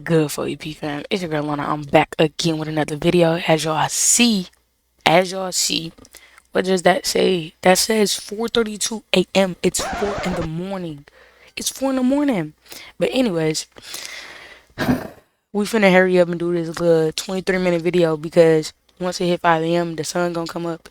good for you, P fam? It's your girl Lana. I'm back again with another video. As y'all see, what does that say? That says 4:32 a.m. It's 4 in the morning. It's 4 in the morning. But anyways, we finna hurry up and do this little 23-minute video because once it hit 5 a.m., the sun gonna come up,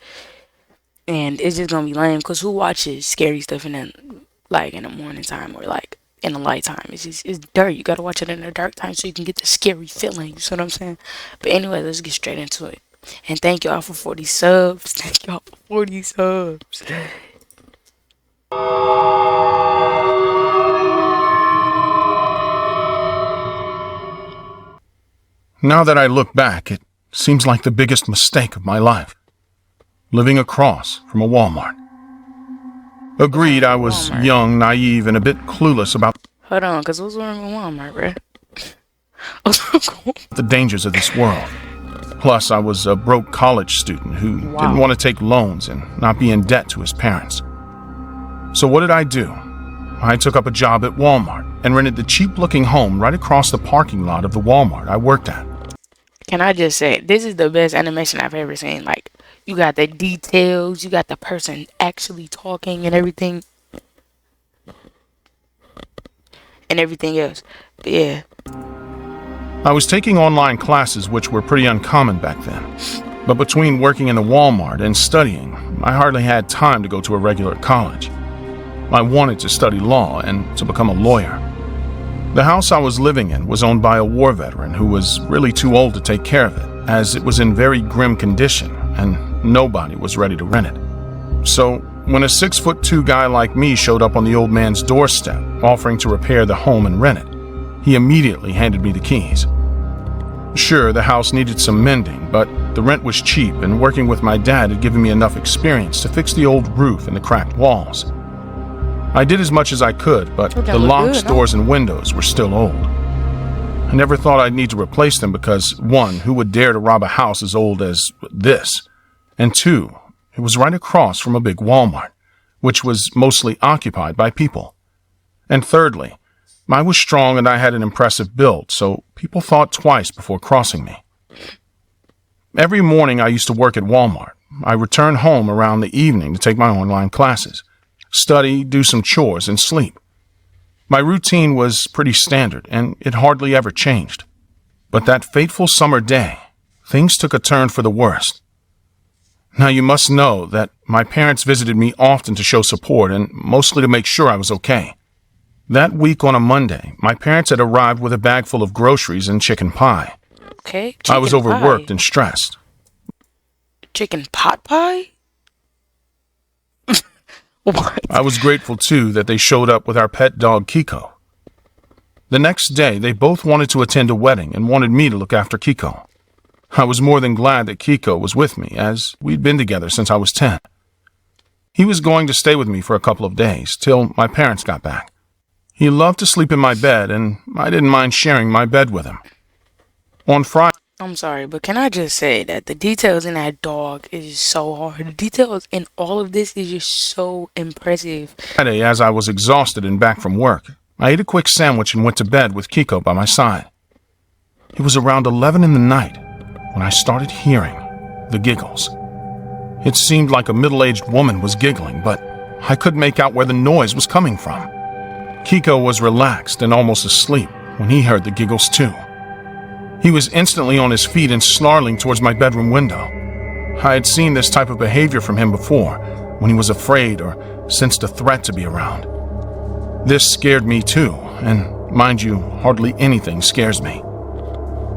and it's just gonna be lame. Cause who watches scary stuff in the morning time or like in the light time? It's dark. You gotta watch it in the dark time so you can get the scary feeling. You see what I'm saying? But anyway, let's get straight into it. And thank y'all for 40 subs. Thank y'all for 40 subs. Now that I look back, it seems like the biggest mistake of my life. Living across from a Walmart. Agreed, I was young, naive, and a bit clueless about Hold on, cause what's wrong with Walmart, bruh? the dangers of this world. Plus, I was a broke college student who didn't want to take loans and not be in debt to his parents. So what did I do? I took up a job at Walmart and rented the cheap-looking home right across the parking lot of the Walmart I worked at. Can I just say, this is the best animation I've ever seen. Like, you got the details, you got the person actually talking and everything. And everything else. But yeah. I was taking online classes, which were pretty uncommon back then. But between working in the Walmart and studying, I hardly had time to go to a regular college. I wanted to study law and to become a lawyer. The house I was living in was owned by a war veteran who was really too old to take care of it, as it was in very grim condition and nobody was ready to rent it. So, when a 6'2" guy like me showed up on the old man's doorstep, offering to repair the home and rent it, he immediately handed me the keys. Sure, the house needed some mending, but the rent was cheap and working with my dad had given me enough experience to fix the old roof and the cracked walls. I did as much as I could, but the locks, doors, and windows were still old. I never thought I'd need to replace them because, one, who would dare to rob a house as old as this? And two, it was right across from a big Walmart, which was mostly occupied by people. And thirdly, I was strong and I had an impressive build, so people thought twice before crossing me. Every morning I used to work at Walmart. I returned home around the evening to take my online classes, study, do some chores, and sleep. My routine was pretty standard, and it hardly ever changed. But that fateful summer day, things took a turn for the worst. Now you must know that my parents visited me often to show support and mostly to make sure I was okay. That week on a Monday, my parents had arrived with a bag full of groceries and chicken pie. Okay, I was overworked and stressed. Chicken pot pie? What? I was grateful, too, that they showed up with our pet dog, Kiko. The next day, they both wanted to attend a wedding and wanted me to look after Kiko. I was more than glad that Kiko was with me, as we'd been together since I was 10. He was going to stay with me for a couple of days, till my parents got back. He loved to sleep in my bed, and I didn't mind sharing my bed with him. On Friday, I'm sorry, but can I just say that the details in that dog is just so hard. The details in all of this is just so impressive. As I was exhausted and back from work, I ate a quick sandwich and went to bed with Kiko by my side. It was around 11 in the night when I started hearing the giggles. It seemed like a middle-aged woman was giggling, but I couldn't make out where the noise was coming from. Kiko was relaxed and almost asleep when he heard the giggles too. He was instantly on his feet and snarling towards my bedroom window. I had seen this type of behavior from him before, when he was afraid or sensed a threat to be around. This scared me too, and mind you, hardly anything scares me.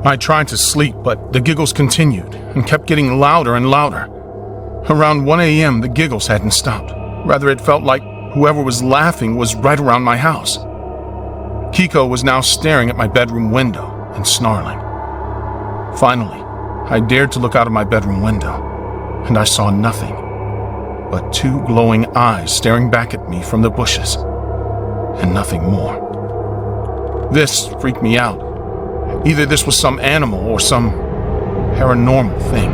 I tried to sleep, but the giggles continued and kept getting louder and louder. Around 1 a.m., the giggles hadn't stopped. Rather, it felt like whoever was laughing was right around my house. Kiko was now staring at my bedroom window and snarling. Finally, I dared to look out of my bedroom window, and I saw nothing but two glowing eyes staring back at me from the bushes, and nothing more. This freaked me out. Either this was some animal or some paranormal thing.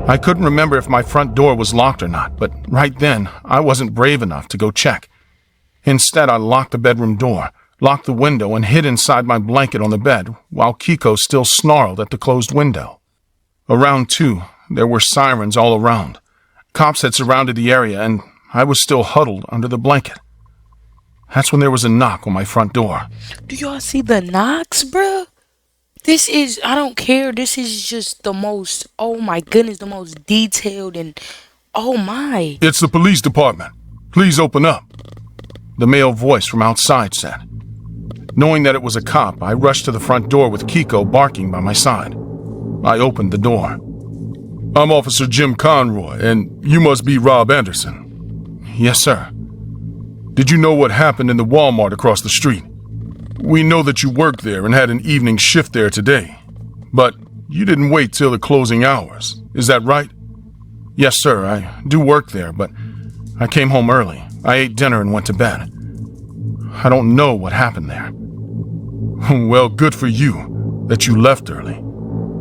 I couldn't remember if my front door was locked or not, but right then, I wasn't brave enough to go check. Instead, I locked the bedroom door, locked the window, and hid inside my blanket on the bed while Kiko still snarled at the closed window. Around 2, there were sirens all around. Cops had surrounded the area, and I was still huddled under the blanket. That's when there was a knock on my front door. Do y'all see the knocks, bruh? This is, I don't care. This is just the most, oh my goodness, the most detailed and, oh my. "It's the police department. Please open up," the male voice from outside said. Knowing that it was a cop, I rushed to the front door with Kiko barking by my side. I opened the door. "I'm Officer Jim Conroy, and you must be Rob Anderson." "Yes, sir." "Did you know what happened in the Walmart across the street? We know that you worked there and had an evening shift there today, but you didn't wait till the closing hours. Is that right?" "Yes, sir. I do work there, but I came home early. I ate dinner and went to bed. I don't know what happened there." "Well, good for you that you left early.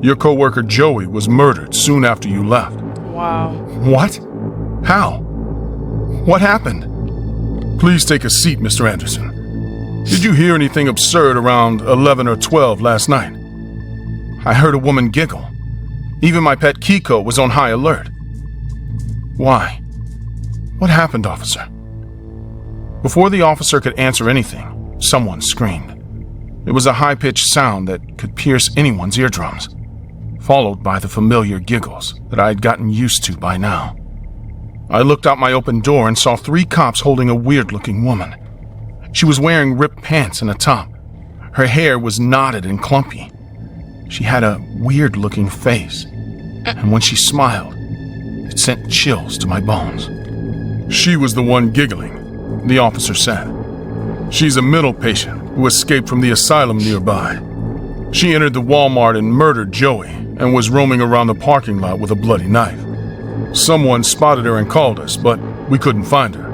Your coworker Joey was murdered soon after you left." Wow. "What? How? What happened?" "Please take a seat, Mr. Anderson. Did you hear anything absurd around 11 or 12 last night?" "I heard a woman giggle. Even my pet Kiko was on high alert." "Why? What happened, officer?" Before the officer could answer anything, someone screamed. It was a high-pitched sound that could pierce anyone's eardrums, followed by the familiar giggles that I had gotten used to by now. I looked out my open door and saw 3 cops holding a weird-looking woman. She was wearing ripped pants and a top. Her hair was knotted and clumpy. She had a weird-looking face, and when she smiled, it sent chills to my bones. "She was the one giggling," the officer said. "She's a mental patient who escaped from the asylum nearby. She entered the Walmart and murdered Joey and was roaming around the parking lot with a bloody knife. Someone spotted her and called us, but we couldn't find her.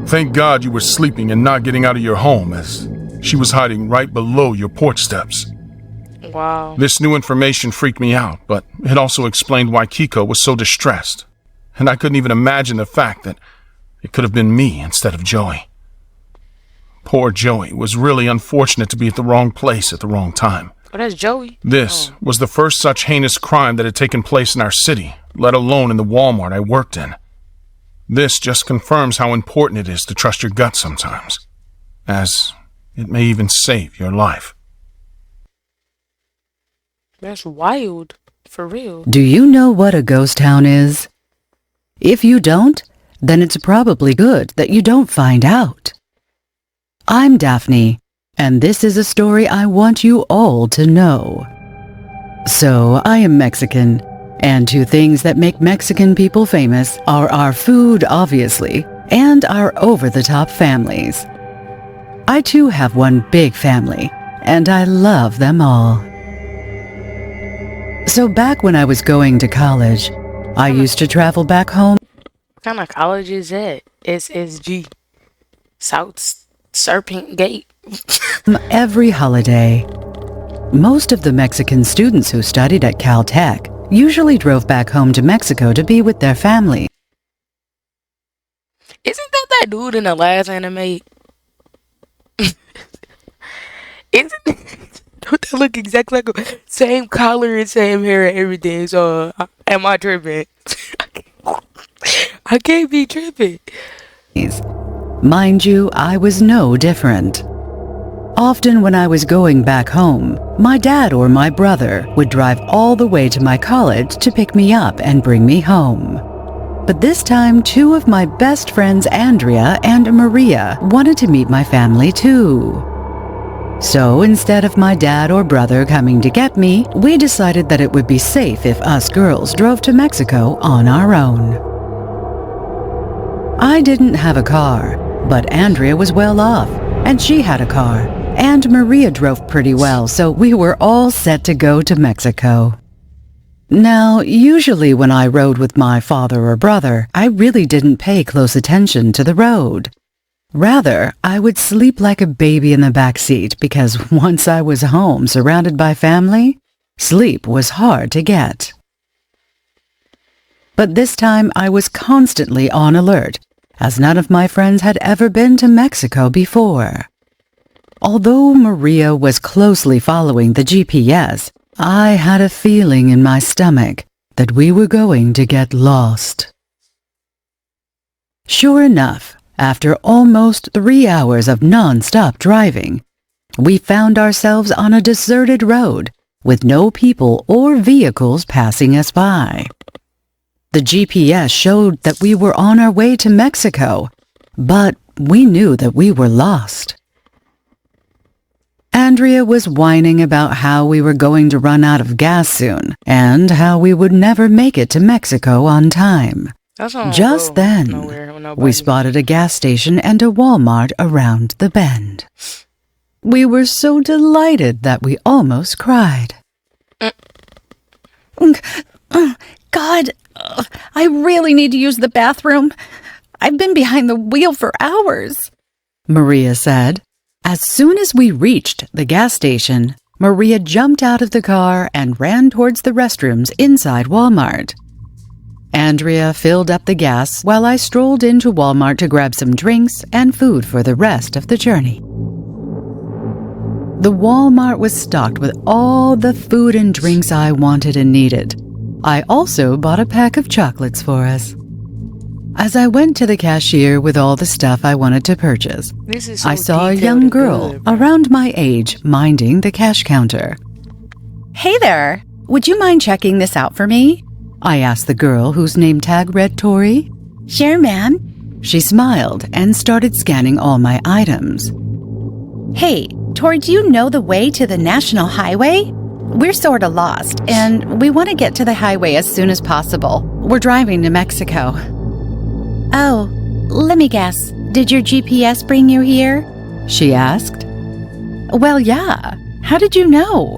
Thank God you were sleeping and not getting out of your home, as she was hiding right below your porch steps." Wow. This new information freaked me out, but it also explained why Kiko was so distressed, and I couldn't even imagine the fact that it could have been me instead of Joey. Poor Joey was really unfortunate to be at the wrong place at the wrong time. Oh, that's Joey. This was the first such heinous crime that had taken place in our city, let alone in the Walmart I worked in. This just confirms how important it is to trust your gut sometimes, as it may even save your life. That's wild. For real. Do you know what a ghost town is? If you don't, then it's probably good that you don't find out. I'm Daphne, and this is a story I want you all to know. So, I am Mexican, and 2 things that make Mexican people famous are our food, obviously, and our over-the-top families. I too have one big family, and I love them all. So back when I was going to college, I used to travel back home. What kind of college is that? SSG. South Serpent Gate. Every holiday. Most of the Mexican students who studied at Caltech usually drove back home to Mexico to be with their family. Isn't that dude in the last anime? Isn't don't that look exactly like him? Same collar and same hair and everything? So am I tripping? I can't be tripping. Mind you, I was no different. Often when I was going back home, my dad or my brother would drive all the way to my college to pick me up and bring me home. But this time, 2 of my best friends, Andrea and Maria, wanted to meet my family too. So instead of my dad or brother coming to get me, we decided that it would be safe if us girls drove to Mexico on our own. I didn't have a car, but Andrea was well off, and she had a car, and Maria drove pretty well, so we were all set to go to Mexico. Now, usually when I rode with my father or brother, I really didn't pay close attention to the road. Rather, I would sleep like a baby in the back seat because once I was home surrounded by family, sleep was hard to get. But this time I was constantly on alert, as none of my friends had ever been to Mexico before. Although Maria was closely following the GPS, I had a feeling in my stomach that we were going to get lost. Sure enough, after almost 3 hours of non-stop driving, we found ourselves on a deserted road with no people or vehicles passing us by. The GPS showed that we were on our way to Mexico, but we knew that we were lost. Andrea was whining about how we were going to run out of gas soon and how we would never make it to Mexico on time. Just then, we spotted a gas station and a Walmart around the bend. We were so delighted that we almost cried. God, I really need to use the bathroom. I've been behind the wheel for hours, Maria said. As soon as we reached the gas station, Maria jumped out of the car and ran towards the restrooms inside Walmart. Andrea filled up the gas while I strolled into Walmart to grab some drinks and food for the rest of the journey. The Walmart was stocked with all the food and drinks I wanted and needed. I also bought a pack of chocolates for us. As I went to the cashier with all the stuff I wanted to purchase, I saw a young girl around my age minding the cash counter. Hey there, would you mind checking this out for me? I asked the girl whose name tag read Tori. Sure, ma'am. She smiled and started scanning all my items. Hey, Tori, do you know the way to the National Highway? We're sorta lost, and we want to get to the highway as soon as possible. We're driving to Mexico. Oh, let me guess. Did your GPS bring you here? She asked. Well, yeah. How did you know?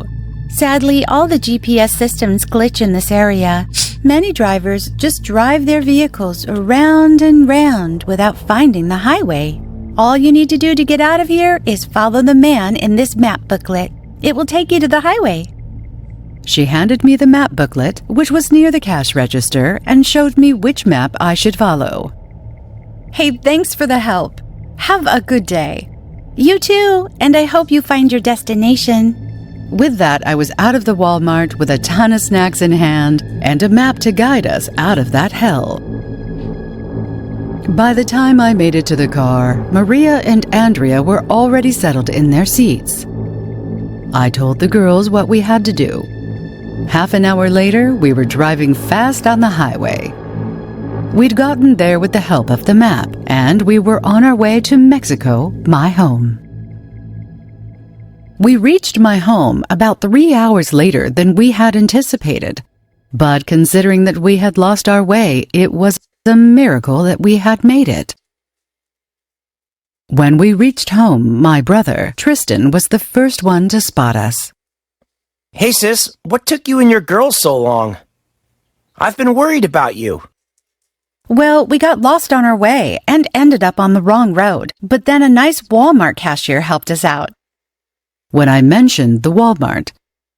Sadly, all the GPS systems glitch in this area. Many drivers just drive their vehicles around and round without finding the highway. All you need to do to get out of here is follow the man in this map booklet. It will take you to the highway. She handed me the map booklet, which was near the cash register, and showed me which map I should follow. Hey, thanks for the help. Have a good day. You too, and I hope you find your destination. With that, I was out of the Walmart with a ton of snacks in hand and a map to guide us out of that hell. By the time I made it to the car, Maria and Andrea were already settled in their seats. I told the girls what we had to do. Half an hour later, we were driving fast on the highway. We'd gotten there with the help of the map, and we were on our way to Mexico, my home. We reached my home about 3 hours later than we had anticipated. But considering that we had lost our way, it was a miracle that we had made it. When we reached home, my brother, Tristan, was the first one to spot us. Hey sis, what took you and your girls so long? I've been worried about you. Well, we got lost on our way and ended up on the wrong road, but then a nice Walmart cashier helped us out. When I mentioned the Walmart,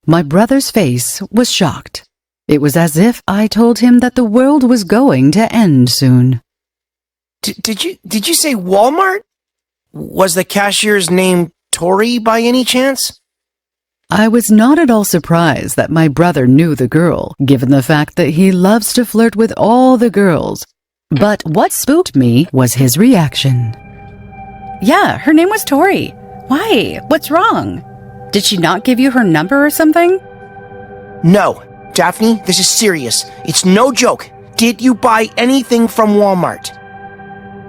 my brother's face was shocked. It was as if I told him that the world was going to end soon. Did you say Walmart? Was the cashier's name Tori by any chance? I was not at all surprised that my brother knew the girl, given the fact that he loves to flirt with all the girls. But what spooked me was his reaction. Yeah, her name was Tori. Why? What's wrong? Did she not give you her number or something? No, Daphne, this is serious. It's no joke. Did you buy anything from Walmart?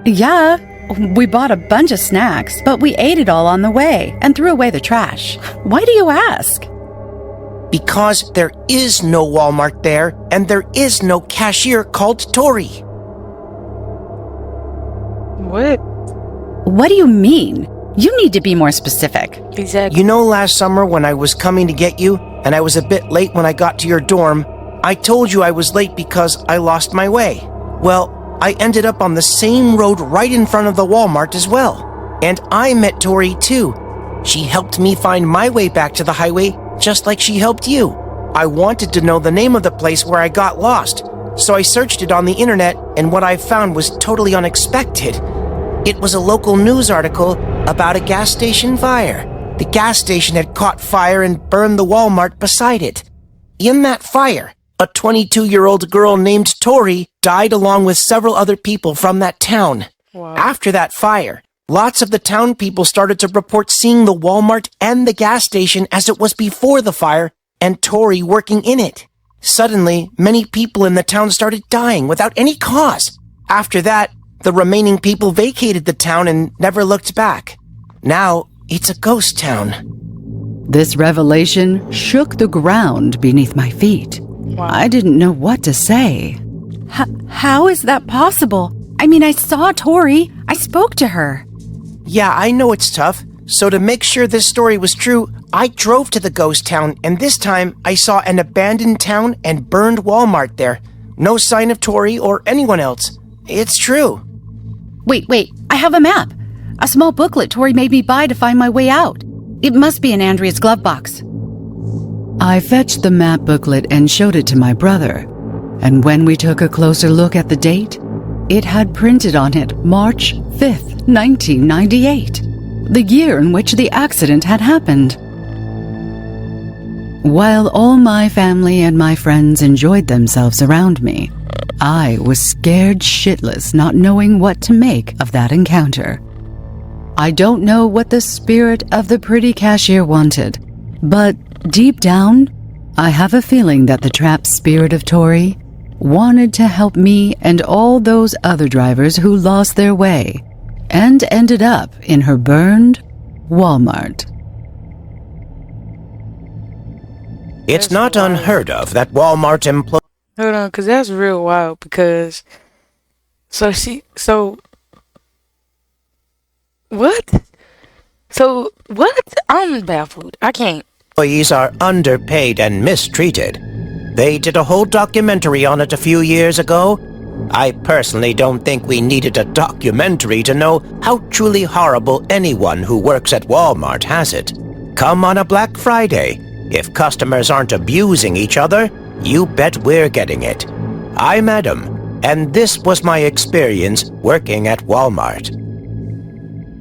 Yeah, we bought a bunch of snacks, but we ate it all on the way and threw away the trash. Why do you ask? Because there is no Walmart there, and there is no cashier called Tori. What? What do you mean? You need to be more specific. Exactly. You know last summer when I was coming to get you, and I was a bit late when I got to your dorm, I told you I was late because I lost my way. Well, I ended up on the same road right in front of the Walmart as well. And I met Tori too. She helped me find my way back to the highway, just like she helped you. I wanted to know the name of the place where I got lost, so I searched it on the internet, and what I found was totally unexpected. It was a local news article about a gas station fire. the gas station had caught fire and burned the Walmart beside it. In that fire, a 22-year-old girl named Tori died along with several other people from that town. Wow. After that fire, lots of the town people started to report seeing the Walmart and the gas station as it was before the fire and Tori working in it. Suddenly, many people in the town started dying without any cause. After that, the remaining people vacated the town and never looked back. Now, it's a ghost town. This revelation shook the ground beneath my feet. Wow. I didn't know what to say. How is that possible? I mean, I saw Tori. I spoke to her. Yeah, I know it's tough. So to make sure this story was true, I drove to the ghost town, and this time I saw an abandoned town and burned Walmart there. No sign of Tori or anyone else. It's true. Wait, I have a map. A small booklet Tori made me buy to find my way out. It must be in Andrea's glove box. I fetched the map booklet and showed it to my brother. And when we took a closer look at the date, it had printed on it March 5th, 1998, the year in which the accident had happened. While all my family and my friends enjoyed themselves around me, I was scared shitless, not knowing what to make of that encounter. I don't know what the spirit of the pretty cashier wanted, but deep down, I have a feeling that the trapped spirit of Tori wanted to help me and all those other drivers who lost their way and ended up in her burned Walmart. It's That's not wild. unheard of that Walmart employees Hold on, because that's real wild. Because what? So what? I'm baffled. I can't. are underpaid and mistreated. They did a whole documentary on it a few years ago. I personally don't think we needed a documentary to know how truly horrible anyone who works at Walmart has it. Come on a Black Friday. If customers aren't abusing each other, you bet we're getting it. I'm Adam, and this was my experience working at Walmart.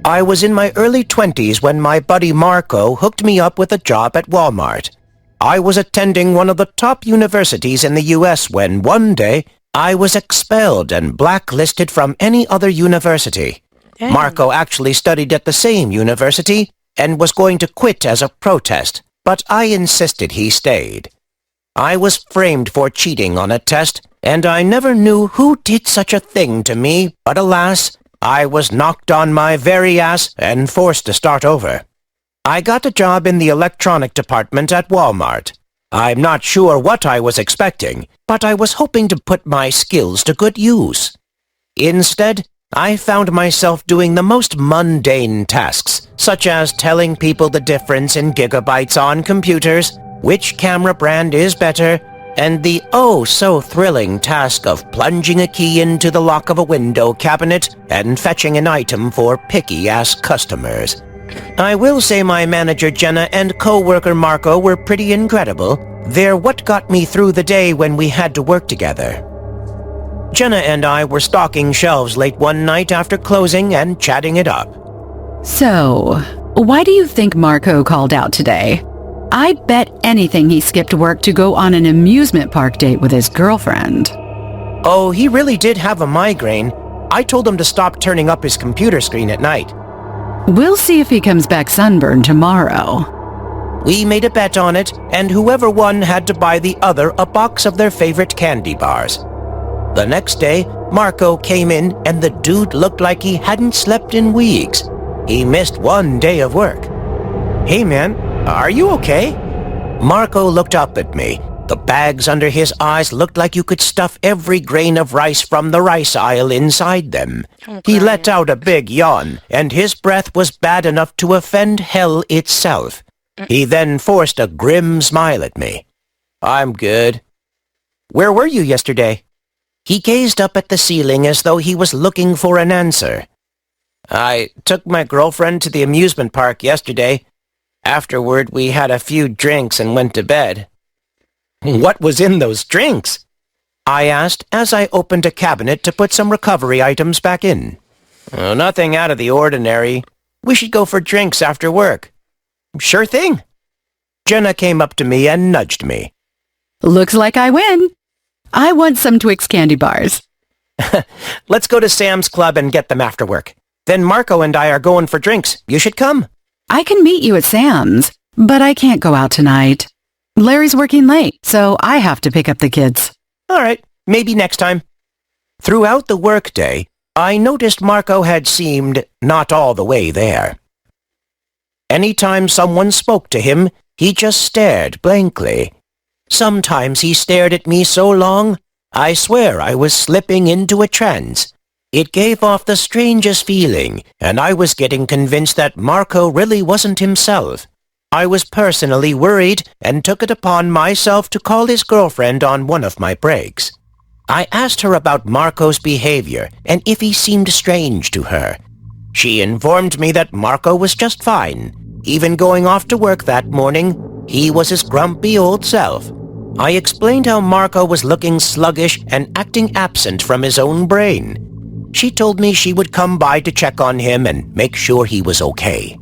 I was in my early 20s when my buddy Marco hooked me up with a job at Walmart. I was attending one of the top universities in the US when one day I was expelled and blacklisted from any other university. Dang. Marco actually studied at the same university and was going to quit as a protest, but I insisted he stayed. I was framed for cheating on a test, and I never knew who did such a thing to me, but alas, I was knocked on my very ass and forced to start over. I got a job in the electronic department at Walmart. I'm not sure what I was expecting, but I was hoping to put my skills to good use. Instead, I found myself doing the most mundane tasks, such as telling people the difference in gigabytes on computers, which camera brand is better, and the oh-so-thrilling task of plunging a key into the lock of a window cabinet and fetching an item for picky-ass customers. I will say my manager Jenna and co-worker Marco were pretty incredible. They're what got me through the day when we had to work together. Jenna and I were stocking shelves late one night after closing and chatting it up. So, why do you think Marco called out today? I bet anything he skipped work to go on an amusement park date with his girlfriend. Oh, he really did have a migraine. I told him to stop turning up his computer screen at night. We'll see if he comes back sunburned tomorrow. We made a bet on it, and whoever won had to buy the other a box of their favorite candy bars. The next day, Marco came in, and the dude looked like he hadn't slept in weeks. He missed one day of work. Hey man, are you okay? Marco looked up at me. The bags under his eyes looked like you could stuff every grain of rice from the rice aisle inside them. He let out a big yawn, and his breath was bad enough to offend hell itself. He then forced a grim smile at me. I'm good. Where were you yesterday? He gazed up at the ceiling as though he was looking for an answer. I took my girlfriend to the amusement park yesterday. Afterward, we had a few drinks and went to bed. What was in those drinks? I asked as I opened a cabinet to put some recovery items back in. Oh, nothing out of the ordinary. We should go for drinks after work. Sure thing. Jenna came up to me and nudged me. Looks like I win. I want some Twix candy bars. Let's go to Sam's Club and get them after work. Then Marco and I are going for drinks. You should come. I can meet you at Sam's, but I can't go out tonight. Larry's working late, so I have to pick up the kids. All right, maybe next time. Throughout the workday, I noticed Marco had seemed not all the way there. Anytime someone spoke to him, he just stared blankly. Sometimes he stared at me so long, I swear I was slipping into a trance. It gave off the strangest feeling, and I was getting convinced that Marco really wasn't himself. I was personally worried and took it upon myself to call his girlfriend on one of my breaks. I asked her about Marco's behavior and if he seemed strange to her. She informed me that Marco was just fine. Even going off to work that morning, he was his grumpy old self. I explained how Marco was looking sluggish and acting absent from his own brain. She told me she would come by to check on him and make sure he was okay.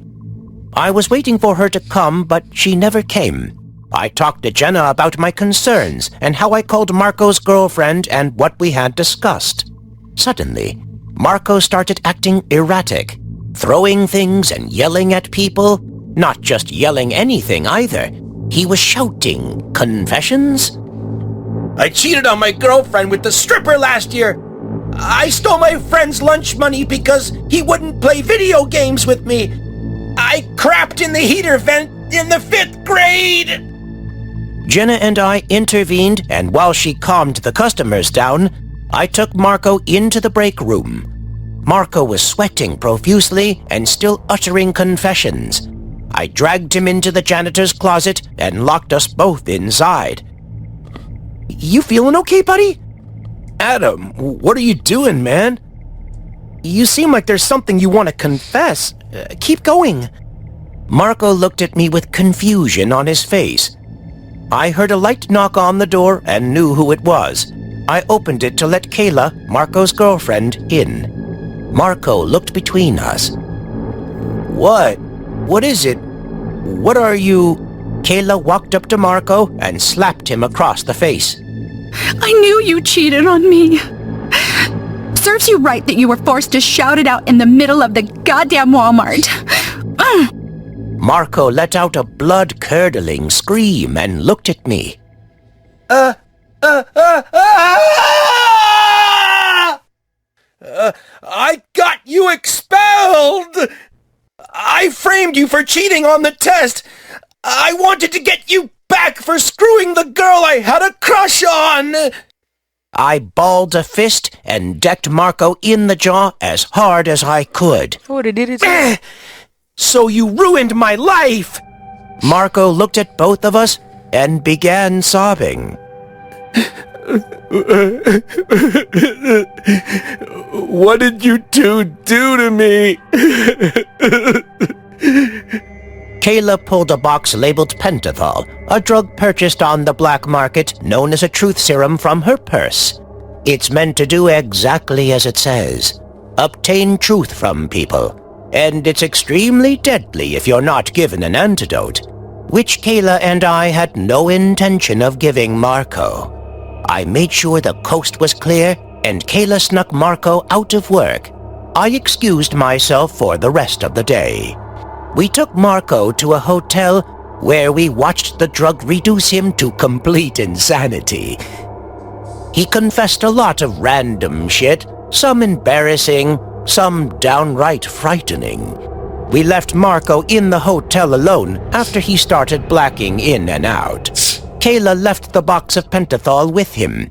I was waiting for her to come, but she never came. I talked to Jenna about my concerns and how I called Marco's girlfriend and what we had discussed. Suddenly, Marco started acting erratic, throwing things and yelling at people. Not just yelling anything either. He was shouting confessions. I cheated on my girlfriend with the stripper last year. I stole my friend's lunch money because he wouldn't play video games with me. I crapped in the heater vent in the 5th grade. Jenna and I intervened, and while she calmed the customers down, I took Marco into the break room. Marco was sweating profusely and still uttering confessions. I dragged him into the janitor's closet and locked us both inside. You feeling okay, buddy? Adam, what are you doing, man? You seem like there's something you want to confess. Keep going. Marco looked at me with confusion on his face. I heard a light knock on the door and knew who it was. I opened it to let Kayla, Marco's girlfriend, in. Marco looked between us. What? What is it? What are you... Kayla walked up to Marco and slapped him across the face. I knew you cheated on me. Serves you right that you were forced to shout it out in the middle of the goddamn Walmart. Marco let out a blood-curdling scream and looked at me. I got you expelled! I framed you for cheating on the test! I wanted to get you back for screwing the girl I had a crush on! I balled a fist and decked Marco in the jaw as hard as I could. I would have did it. So you ruined my life! Marco looked at both of us and began sobbing. What did you two do to me? Kayla pulled a box labeled pentothal, a drug purchased on the black market known as a truth serum, from her purse. It's meant to do exactly as it says. Obtain truth from people. And it's extremely deadly if you're not given an antidote, which Kayla and I had no intention of giving Marco. I made sure the coast was clear, and Kayla snuck Marco out of work. I excused myself for the rest of the day. We took Marco to a hotel where we watched the drug reduce him to complete insanity. He confessed a lot of random shit, some embarrassing, some downright frightening. We left Marco in the hotel alone after he started blacking in and out. Kayla left the box of pentothal with him.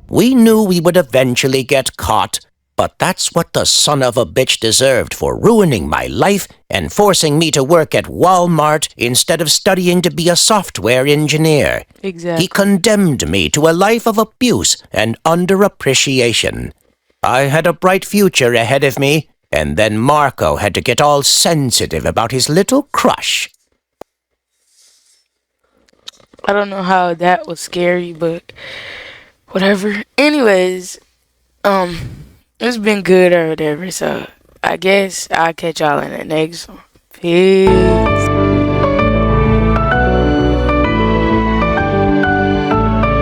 We knew we would eventually get caught, but that's what the son of a bitch deserved for ruining my life and forcing me to work at Walmart instead of studying to be a software engineer. Exactly. He condemned me to a life of abuse and underappreciation. I had a bright future ahead of me, and then Marco had to get all sensitive about his little crush. I don't know how that was scary, but whatever. Anyways, it's been good or whatever, so I guess I'll catch y'all in the next one. Peace.